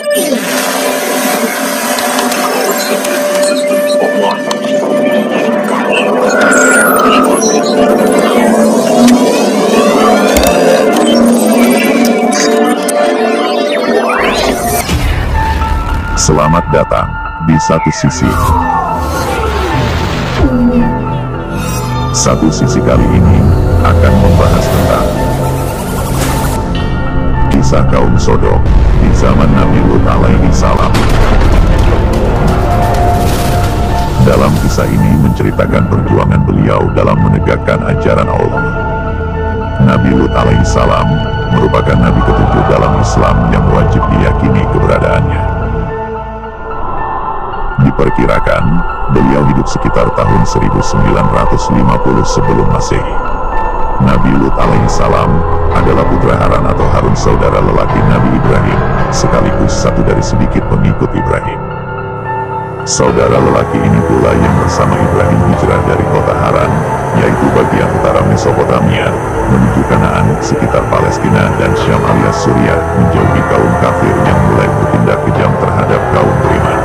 Selamat datang di satu sisi. Satu sisi kali ini akan membahas tentang kisah kaum Sodom di zaman Nabi Lut alaihi salam. Dalam kisah ini menceritakan perjuangan beliau dalam menegakkan ajaran Allah. Nabi Lut alaihi salam merupakan nabi ketujuh dalam Islam yang wajib diyakini keberadaannya. Diperkirakan, beliau hidup sekitar tahun 1950 sebelum Masehi. Nabi Lut alaihi salam adalah putra Haran atau Harun, saudara lelaki Nabi Ibrahim, sekaligus satu dari sedikit pengikut Ibrahim. Saudara lelaki ini pula yang bersama Ibrahim hijrah dari kota Haran, yaitu bagian utara Mesopotamia, menuju Kanaan sekitar Palestina dan Syam alias Suriah, menjauhi kaum kafir yang mulai bertindak kejam terhadap kaum beriman.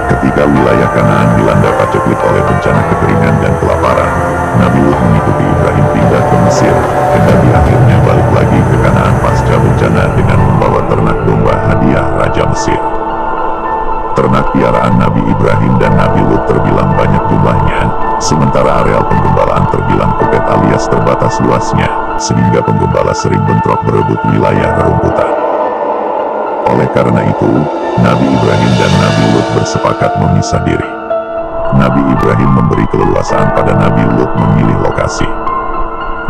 Ketika wilayah Kanaan dilanda paceklik oleh bencana kekeringan dan kelaparan, Nabi Lut mengikuti Ibrahim pindah ke Mesir, kendati akhirnya balik lagi ke Kanaan pasca bencana dengan membawa ternak domba hadiah Raja Mesir. Ternak piaraan Nabi Ibrahim dan Nabi Lut terbilang banyak jumlahnya, sementara areal penggembalaan terbilang kopet alias terbatas luasnya, sehingga penggembala sering bentrok berebut wilayah rerumputan. Oleh karena itu, Nabi Ibrahim dan Nabi Lut bersepakat memisah diri. Nabi Ibrahim memberi keleluasaan pada Nabi Lut memilih lokasi.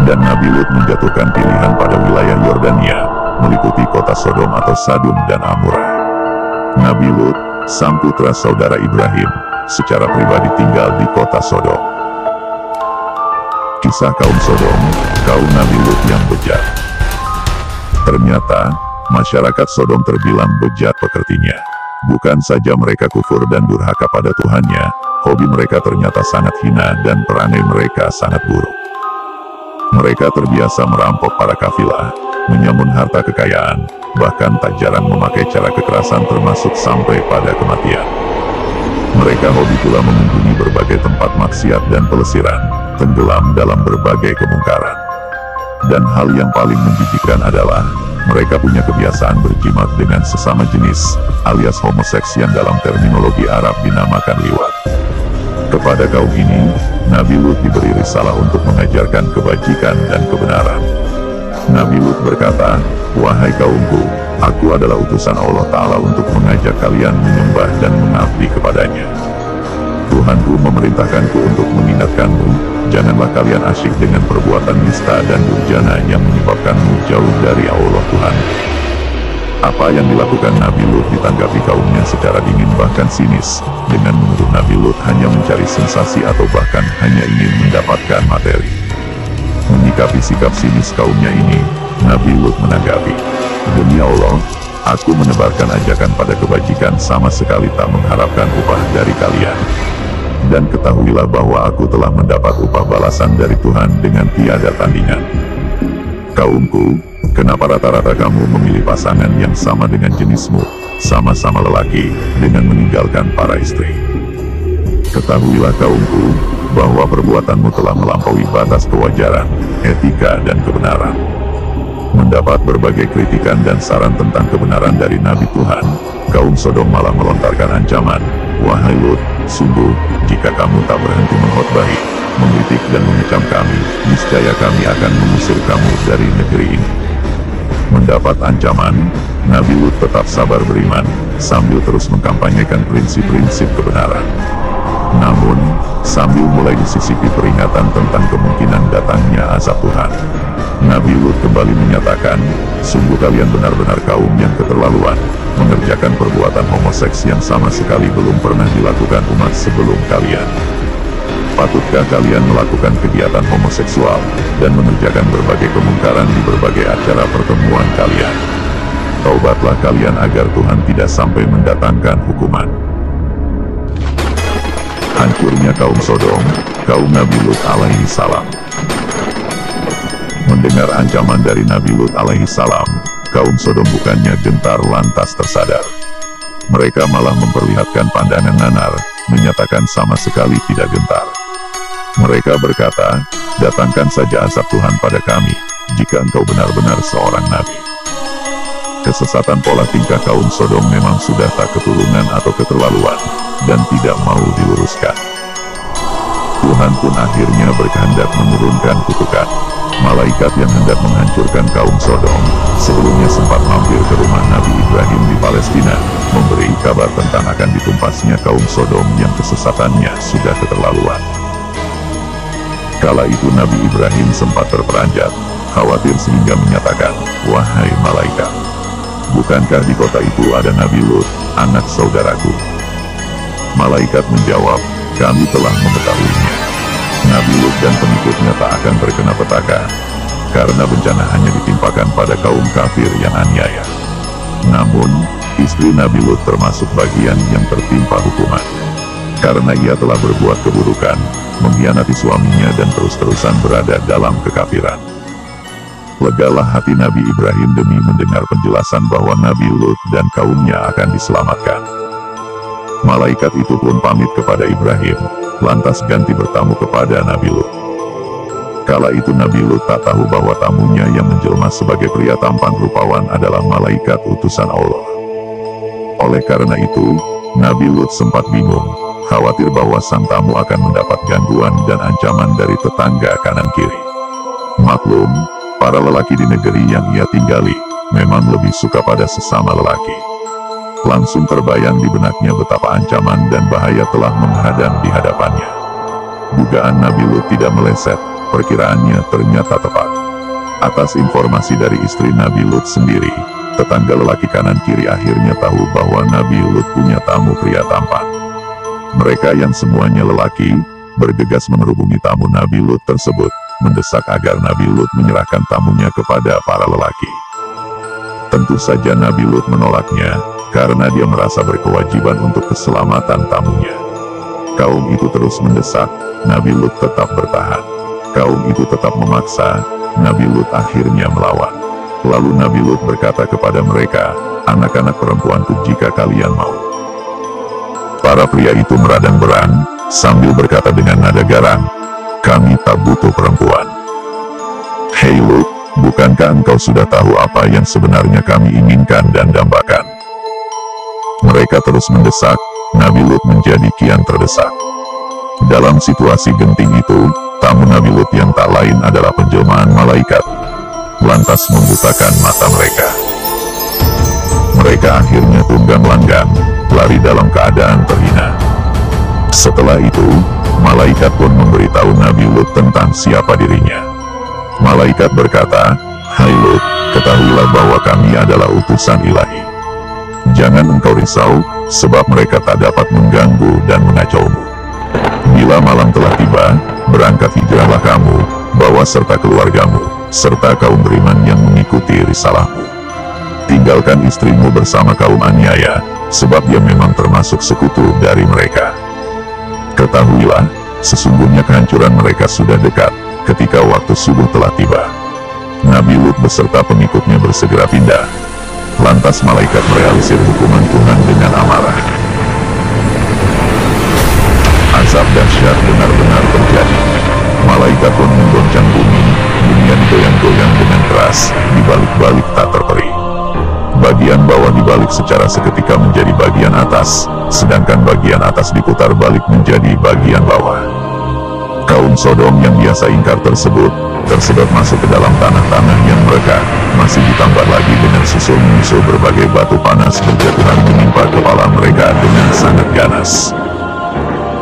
Dan Nabi Lut menjatuhkan pilihan pada wilayah Yordania, meliputi kota Sodom atau Sadum dan Amura. Nabi Lut, sang putra saudara Ibrahim, secara pribadi tinggal di kota Sodom. Kisah kaum Sodom, kaum Nabi Lut yang bejat. Ternyata, masyarakat Sodom terbilang bejat pekertinya. Bukan saja mereka kufur dan durhaka pada Tuhannya, hobi mereka ternyata sangat hina dan perangai mereka sangat buruk. Mereka terbiasa merampok para kafilah, menyamun harta kekayaan, bahkan tak jarang memakai cara kekerasan termasuk sampai pada kematian. Mereka hobi pula mengunjungi berbagai tempat maksiat dan pelesiran, tenggelam dalam berbagai kemungkaran. Dan hal yang paling menjijikkan adalah, mereka punya kebiasaan berjimat dengan sesama jenis, alias homoseks yang dalam terminologi Arab dinamakan liwat. Kepada kaum ini, Nabi Lut diberi risalah untuk mengajarkan kebajikan dan kebenaran. Nabi Lut berkata, "Wahai kaumku, aku adalah utusan Allah Ta'ala untuk mengajak kalian menyembah dan mengabdi kepadanya. Tuhanku memerintahkanku untuk mengingatkanmu, janganlah kalian asyik dengan perbuatan nista dan durjana yang menyebabkanmu jauh dari Allah Tuhan." Apa yang dilakukan Nabi Lut ditanggapi kaumnya secara dingin bahkan sinis, dengan menuduh Nabi Lut hanya mencari sensasi atau bahkan hanya ingin mendapatkan materi. Menyikapi sikap sinis kaumnya ini, Nabi Lut menanggapi, "Demi Allah, aku menebarkan ajakan pada kebajikan sama sekali tak mengharapkan upah dari kalian. Dan ketahuilah bahwa aku telah mendapat upah balasan dari Tuhan dengan tiada tandingan. Kaumku, kenapa rata-rata kamu memilih pasangan yang sama dengan jenismu, sama-sama lelaki, dengan meninggalkan para istri? Ketahuilah kaumku, bahwa perbuatanmu telah melampaui batas kewajaran, etika dan kebenaran." Mendapat berbagai kritikan dan saran tentang kebenaran dari Nabi Tuhan, kaum Sodom malah melontarkan ancaman, "Wahai Lut, sungguh, jika kamu tak berhenti mengkhotbahi, mengkritik dan mengecam kami, niscaya kami akan mengusir kamu dari negeri ini." Mendapat ancaman, Nabi Lut tetap sabar beriman, sambil terus mengkampanyekan prinsip-prinsip kebenaran. Namun, sambil mulai disisipi peringatan tentang kemungkinan datangnya azab Tuhan, Nabi Lut kembali menyatakan, "Sungguh kalian benar-benar kaum yang keterlaluan, mengerjakan perbuatan homoseks yang sama sekali belum pernah dilakukan umat sebelum kalian. Patutkah kalian melakukan kegiatan homoseksual, dan mengerjakan berbagai kemungkaran di berbagai acara pertemuan kalian? Taubatlah kalian agar Tuhan tidak sampai mendatangkan hukuman." Hancurnya kaum Sodom, kaum Nabi Lut alaihi salam. Mendengar ancaman dari Nabi Lut alaihi salam, kaum Sodom bukannya gentar lantas tersadar. Mereka malah memperlihatkan pandangan nanar, menyatakan sama sekali tidak gentar. Mereka berkata, datangkan saja azab Tuhan pada kami, jika engkau benar-benar seorang nabi. Kesesatan pola tingkah kaum Sodom memang sudah tak keturunan atau keterlaluan, dan tidak mau diluruskan. Tuhan pun akhirnya berkehendak menurunkan kutukan. Malaikat yang hendak menghancurkan kaum Sodom, sebelumnya sempat mampir ke rumah Nabi Ibrahim di Palestina, memberi kabar tentang akan ditumpasnya kaum Sodom yang kesesatannya sudah keterlaluan. Kala itu Nabi Ibrahim sempat terperanjat, khawatir sehingga menyatakan, "Wahai malaikat, bukankah di kota itu ada Nabi Lut, anak saudaraku?" Malaikat menjawab, "Kami telah mengetahuinya. Nabi Lut dan pengikutnya tak akan terkena petaka, karena bencana hanya ditimpakan pada kaum kafir yang aniaya. Namun, istri Nabi Lut termasuk bagian yang tertimpa hukuman, karena ia telah berbuat keburukan, mengkhianati suaminya dan terus-terusan berada dalam kekafiran." Legalah hati Nabi Ibrahim demi mendengar penjelasan bahwa Nabi Lut dan kaumnya akan diselamatkan. Malaikat itu pun pamit kepada Ibrahim, lantas ganti bertamu kepada Nabi Lut. Kala itu Nabi Lut tak tahu bahwa tamunya yang menjelma sebagai pria tampan rupawan adalah malaikat utusan Allah. Oleh karena itu, Nabi Lut sempat bingung, khawatir bahwa sang tamu akan mendapat gangguan dan ancaman dari tetangga kanan kiri. Maklum, para lelaki di negeri yang ia tinggali, memang lebih suka pada sesama lelaki. Langsung terbayang di benaknya betapa ancaman dan bahaya telah menghadang di hadapannya. Dugaan Nabi Lut tidak meleset, perkiraannya ternyata tepat. Atas informasi dari istri Nabi Lut sendiri, tetangga lelaki kanan kiri akhirnya tahu bahwa Nabi Lut punya tamu pria tampan. Mereka yang semuanya lelaki, bergegas menerubungi tamu Nabi Lut tersebut, mendesak agar Nabi Lut menyerahkan tamunya kepada para lelaki. Tentu saja Nabi Lut menolaknya, karena dia merasa berkewajiban untuk keselamatan tamunya. Kaum itu terus mendesak, Nabi Lut tetap bertahan. Kaum itu tetap memaksa, Nabi Lut akhirnya melawan. Lalu Nabi Lut berkata kepada mereka, "Anak-anak perempuanku, jika kalian mau." Para pria itu meradang berang, sambil berkata dengan nada garang, "Kami tak butuh perempuan." "Hei Lut, bukankah engkau sudah tahu apa yang sebenarnya kami inginkan dan dambakan?" Mereka terus mendesak, Nabi Lut menjadi kian terdesak. Dalam situasi genting itu, tamu Nabi Lut yang tak lain adalah penjelmaan malaikat, lantas membutakan mata mereka. Mereka akhirnya tunggang langgang, lari dalam keadaan terhina. Setelah itu, malaikat pun memberitahu Nabi Lut tentang siapa dirinya. Malaikat berkata, "Hai Lut, ketahuilah bahwa kami adalah utusan ilahi. Jangan engkau risau, sebab mereka tak dapat mengganggu dan mengacaumu. Bila malam telah tiba, berangkat hijrahlah kamu, bawa serta keluargamu, serta kaum beriman yang mengikuti risalahmu. Tinggalkan istrimu bersama kaum aniaya, sebab dia memang termasuk sekutu dari mereka. Ketahuilah, sesungguhnya kehancuran mereka sudah dekat, ketika waktu subuh telah tiba." Nabi Lut beserta pengikutnya bersegera pindah. Lantas malaikat merealisir hukuman Tuhan dengan amarah. Azab dahsyat benar-benar terjadi. Malaikat pun menggoncang bumi, dunia digoyang-goyang dengan keras, dibalik-balik tak terperi. Bagian bawah dibalik secara seketika menjadi bagian atas, sedangkan bagian atas diputar balik menjadi bagian bawah. Kaum Sodom yang biasa ingkar tersebut, tersedot masuk ke dalam tanah-tanah yang merekat, masih ditambah lagi dengan susul-menyusul berbagai batu panas berjatuhan menimpa kepala mereka dengan sangat ganas.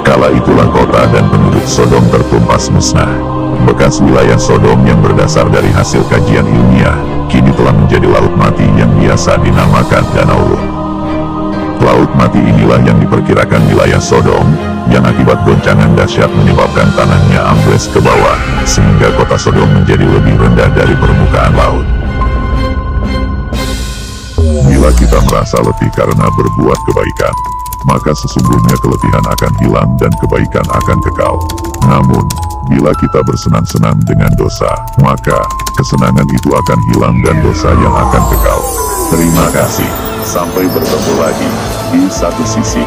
Kala itulah kota dan penduduk Sodom tertumpas musnah. Bekas wilayah Sodom yang berdasar dari hasil kajian ilmiah, kini telah menjadi laut mati yang biasa dinamakan Danau Lut. Laut mati inilah yang diperkirakan wilayah Sodom, yang akibat goncangan dahsyat menyebabkan tanahnya ambles ke bawah, sehingga kota Sodom menjadi lebih rendah dari permukaan laut. Bila kita merasa letih karena berbuat kebaikan, maka sesungguhnya keletihan akan hilang dan kebaikan akan kekal. Namun, Bila kita bersenang-senang dengan dosa, maka kesenangan itu akan hilang dan dosa yang akan kekal. Terima kasih. Sampai bertemu lagi di satu sisi.